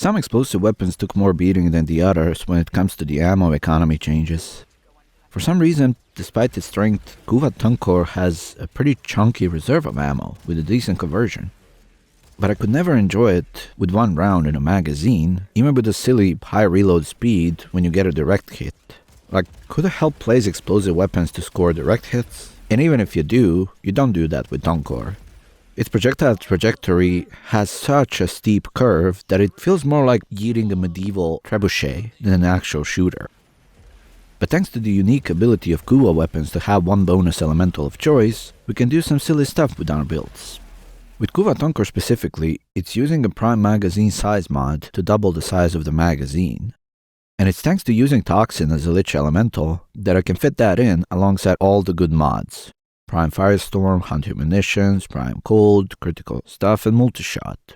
Some explosive weapons took more beating than the others when it comes to the ammo economy changes. For some reason, despite its strength, Kuva Tonkor has a pretty chunky reserve of ammo with a decent conversion. But I could never enjoy it with one round in a magazine, even with the silly high reload speed when you get a direct hit. Like, could it help place explosive weapons to score direct hits? And even if you do, you don't do that with Tonkor. Its projectile trajectory has such a steep curve that it feels more like yeeting a medieval trebuchet than an actual shooter. But thanks to the unique ability of Kuva weapons to have one bonus elemental of choice, we can do some silly stuff with our builds. With Kuva Tonkor specifically, it's using a prime magazine size mod to double the size of the magazine. And it's thanks to using Toxin as a Lich elemental that I can fit that in alongside all the good mods. Prime Firestorm, Hunter Munitions, Prime Cold, Critical Stuff, and Multishot.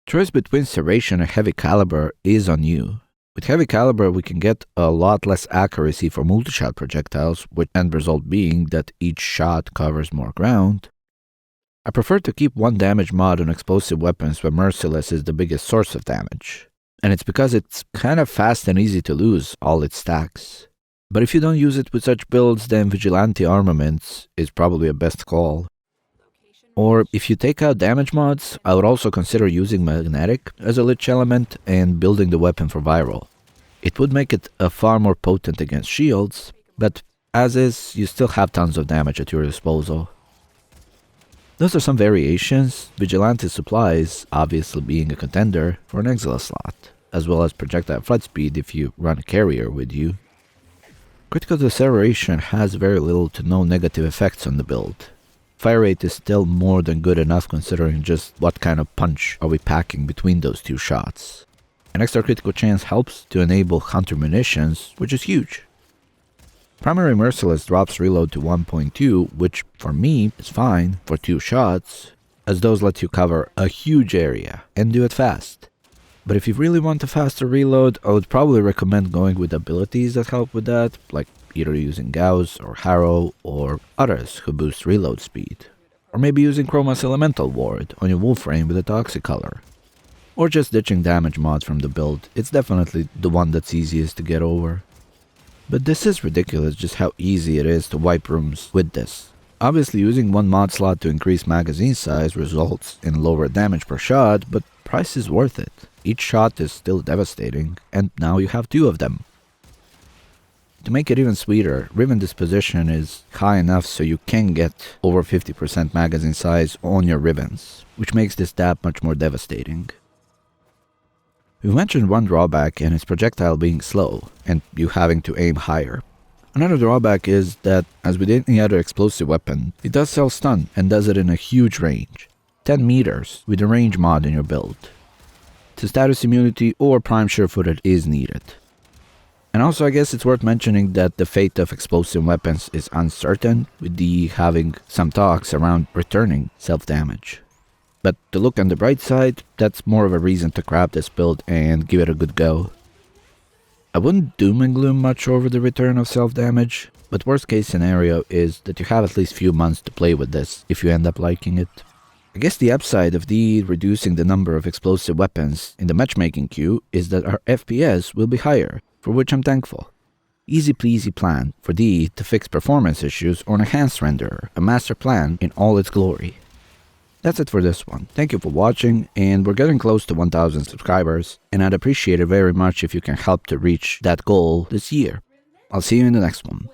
Choice between Serration and Heavy Caliber is on you. With Heavy Caliber, we can get a lot less accuracy for multi-shot projectiles, with end result being that each shot covers more ground. I prefer to keep one damage mod on explosive weapons where Merciless is the biggest source of damage. And it's because it's kind of fast and easy to lose all its stacks. But if you don't use it with such builds, then Vigilante Armaments is probably a best call. Or if you take out damage mods, I would also consider using Magnetic as a Lich element and building the weapon for Viral. It would make it far more potent against shields, but as is, you still have tons of damage at your disposal. Those are some variations, Vigilante Supplies obviously being a contender for an Exile slot, as well as projectile flight speed if you run a carrier with you. Critical Deceleration has very little to no negative effects on the build. Fire rate is still more than good enough considering just what kind of punch are we packing between those two shots. An extra critical chance helps to enable Hunter Munitions, which is huge. Primary Merciless drops reload to 1.2, which for me is fine for 2 shots, as those let you cover a huge area and do it fast. But if you really want a faster reload, I would probably recommend going with abilities that help with that, like either using Gauss or Harrow or others who boost reload speed. Or maybe using Chroma's Elemental Ward on your warframe with a Toxic color. Or just ditching damage mods from the build, it's definitely the one that's easiest to get over. But this is ridiculous just how easy it is to wipe rooms with this. Obviously using one mod slot to increase magazine size results in lower damage per shot, but price is worth it. Each shot is still devastating, and now you have 2 of them. To make it even sweeter, Riven Disposition is high enough so you can get over 50% magazine size on your Rivens, which makes this that much more devastating. We've mentioned one drawback, and it's projectile being slow, and you having to aim higher. Another drawback is that, as with any other explosive weapon, it does self-stun and does it in a huge range. 10 meters with a range mod in your build. To status immunity or prime sure-footed is needed. And also I guess it's worth mentioning that the fate of explosive weapons is uncertain, with the having some talks around returning self-damage. But to look on the bright side, that's more of a reason to grab this build and give it a good go. I wouldn't doom and gloom much over the return of self-damage, but worst case scenario is that you have at least few months to play with this if you end up liking it. I guess the upside of reducing the number of explosive weapons in the matchmaking queue is that our FPS will be higher, for which I'm thankful. Easy peasy plan for to fix performance issues on enhanced renderer, a master plan in all its glory. That's it for this one. Thank you for watching, and we're getting close to 1,000 subscribers, and I'd appreciate it very much if you can help to reach that goal this year. I'll see you in the next one.